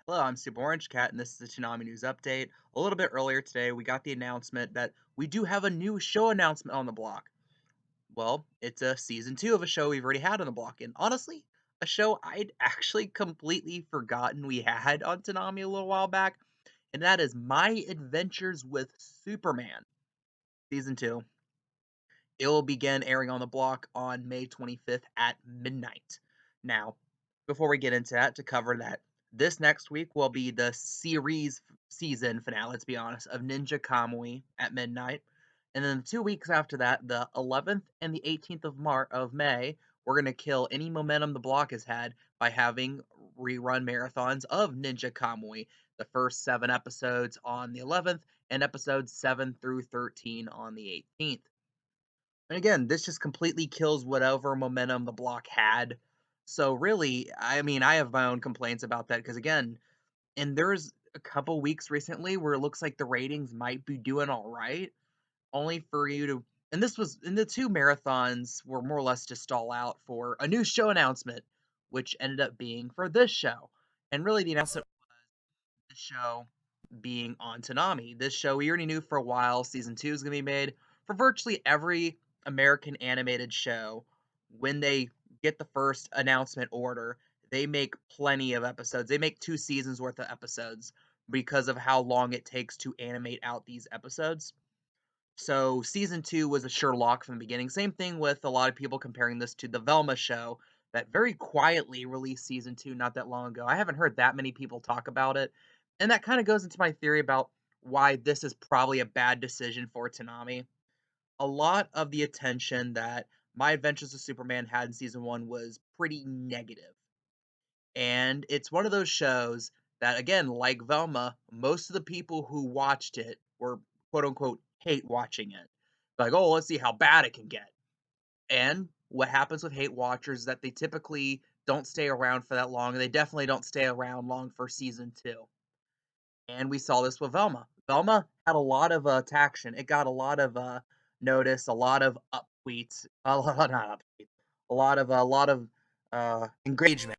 Hello, I'm Super Orange Cat, and this is the Toonami News Update. A little bit earlier today, we got the announcement that we do have a new show announcement on the block. Well, it's a season 2 of a show we've already had on the block, and honestly, a show I'd actually completely forgotten we had on Toonami a little while back, and that is My Adventures with Superman, season 2. It will begin airing on the block on May 25th at midnight. Now, before we get into that, to cover that, this next week will be the series season finale, let's be honest, of Ninja Kamui at midnight. And then 2 weeks after that, the 11th and the 18th of May, we're going to kill any momentum the block has had by having rerun marathons of Ninja Kamui. The first 7 episodes on the 11th and episodes 7 through 13 on the 18th. And again, this just completely kills whatever momentum the block had. So really, I mean, I have my own complaints about that because again, and there's a couple weeks recently where it looks like the ratings might be doing all right, only for you to and this was and the two marathons were more or less to stall out for a new show announcement, which ended up being for this show. And really the announcement the show being on Toonami. This show we already knew for a while season 2 is going to be made for virtually every American animated show. When they get the first announcement order, they make plenty of episodes. They make 2 seasons worth of episodes because of how long it takes to animate out these episodes. So season 2 was a sure lock from the beginning. Same thing with a lot of people comparing this to the Velma show that very quietly released season 2 not that long ago. I haven't heard that many people talk about it. And that kind of goes into my theory about why this is probably a bad decision for Toonami. A lot of the attention that My Adventures with Superman had in season 1 was pretty negative. And it's one of those shows that, again, like Velma, most of the people who watched it were quote unquote hate watching it. Like, oh, let's see how bad it can get. And what happens with hate watchers is that they typically don't stay around for that long, and they definitely don't stay around long for season 2. And we saw this with Velma. Velma had a lot of traction. It got a lot of notice, a lot of up tweets, a lot not up tweets, a lot of engagement,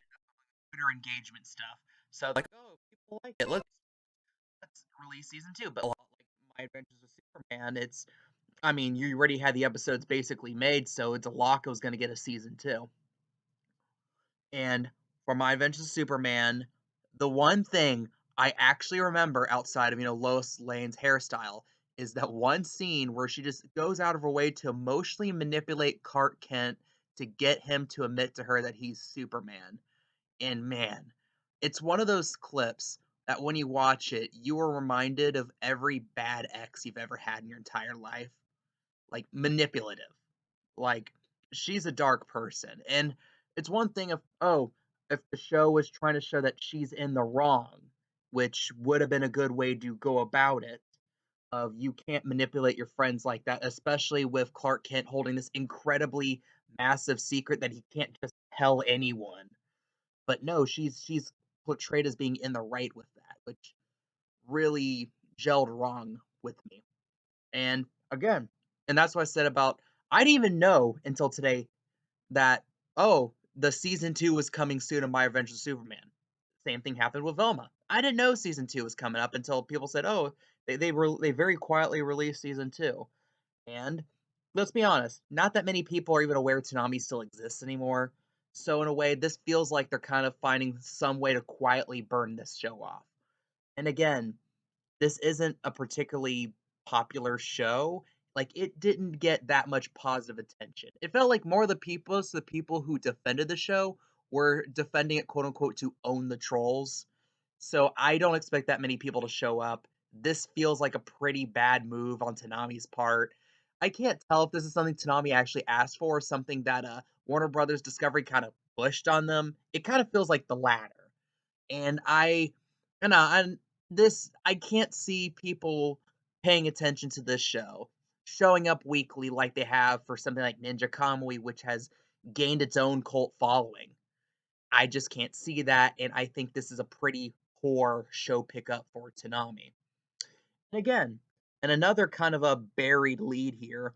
Twitter engagement stuff. So like, oh, people like it. Let's release season 2. But a lot like My Adventures with Superman, it's I mean, you already had the episodes basically made, so it's a lock it was going to get a season 2. And for My Adventures with Superman, the one thing I actually remember outside of, Lois Lane's hairstyle is that one scene where she just goes out of her way to emotionally manipulate Clark Kent to get him to admit to her that he's Superman. And man, it's one of those clips that when you watch it, you are reminded of every bad ex you've ever had in your entire life. Like manipulative. Like she's a dark person. And it's one thing if the show was trying to show that she's in the wrong, which would have been a good way to go about it. Of you can't manipulate your friends like that, especially with Clark Kent holding this incredibly massive secret that he can't just tell anyone. But no, she's portrayed as being in the right with that, which really gelled wrong with me. And again, and that's what I said about I didn't even know until today that oh, the season 2 was coming soon of My Adventures with Superman. Same thing happened with Velma. I didn't know season 2 was coming up until people said, "Oh, they very quietly released season 2." And let's be honest, not that many people are even aware Toonami still exists anymore. So in a way, this feels like they're kind of finding some way to quietly burn this show off. And again, this isn't a particularly popular show. Like it didn't get that much positive attention. It felt like more of the people who defended the show were defending it quote unquote to own the trolls. So I don't expect that many people to show up. This feels like a pretty bad move on Tanami's part. I can't tell if this is something Tanami actually asked for or something that Warner Brothers Discovery kind of pushed on them. It kind of feels like the latter. And and this I can't see people paying attention to this show, showing up weekly like they have for something like Ninja Kamui, which has gained its own cult following. I just can't see that, and I think this is a pretty poor show pickup for Toonami. And again, and another kind of a buried lead here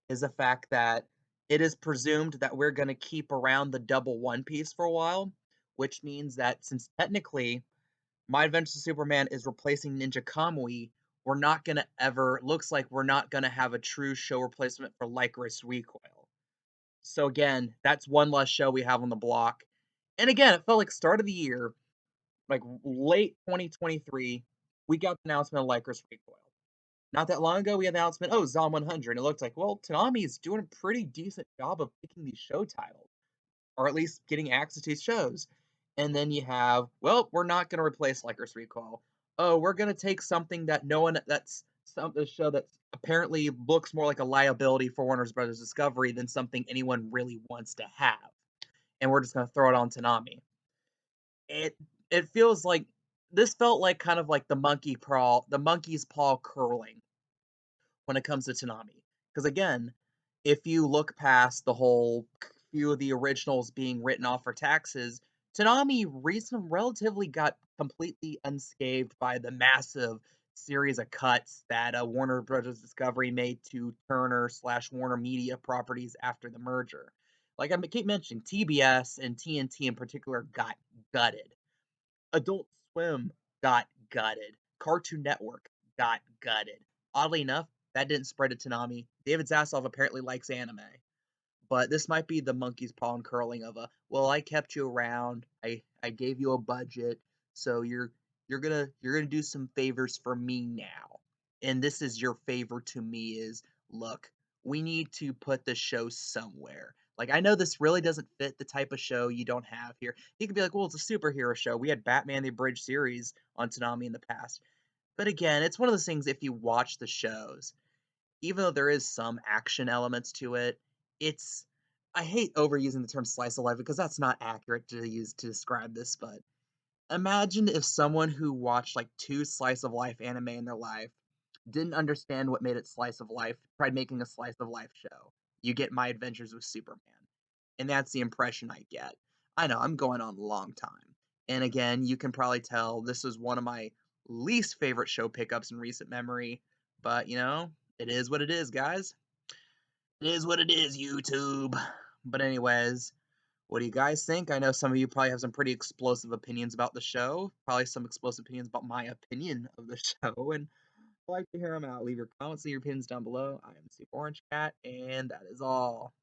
is the fact that it is presumed that we're going to keep around the double One Piece for a while, which means that since technically My Adventures of Superman is replacing Ninja Kamui. We're not gonna ever looks like we're not gonna have a true show replacement for Lycris Recoil. So again, that's one less show we have on the block. And again, it felt like start of the year, like late 2023, we got the announcement of Lycris Recoil. Not that long ago, we had the announcement, oh, Zom 100. And it looked like, well, Toonami is doing a pretty decent job of picking these show titles, or at least getting access to these shows. And then you have, well, we're not going to replace Lycris Recoil. Oh, we're going to take something that no one, that's a show that apparently looks more like a liability for Warner Brothers Discovery than something anyone really wants to have. And we're just going to throw it on Toonami. It it feels like this felt like kind of like the monkey's paw curling when it comes to Toonami. Because again, if you look past the whole few of the originals being written off for taxes, Toonami relatively got completely unscathed by the massive series of cuts that Warner Brothers Discovery made to Turner slash Warner Media properties after the merger. Like I keep mentioning, TBS and TNT in particular got gutted. Adult Swim got gutted. Cartoon Network got gutted. Oddly enough, that didn't spread to Toonami. David Zaslav apparently likes anime. But this might be the monkey's paw uncurling of a, well, I kept you around. I gave you a budget, so you're gonna do some favors for me now. And this is your favor to me is, look, we need to put the show somewhere. Like I know this really doesn't fit the type of show you don't have here. You could be like, well, it's a superhero show. We had Batman the Abridged series on Toonami in the past. But again, it's one of those things if you watch the shows, even though there is some action elements to it, it's I hate overusing the term slice of life because that's not accurate to use to describe this, but imagine if someone who watched like two slice of life anime in their life didn't understand what made it slice of life, tried making a slice of life show. You get My Adventures with Superman. And that's the impression I get. I know I'm going on a long time. And again, you can probably tell this is one of my least favorite show pickups in recent memory, but it is what it is, guys. It is what it is, YouTube. But anyways, what do you guys think? I know some of you probably have some pretty explosive opinions about the show. Probably some explosive opinions about my opinion of the show, and I'd like to hear them out. Leave your comments and your opinions down below. I am Super Orange Cat, and that is all.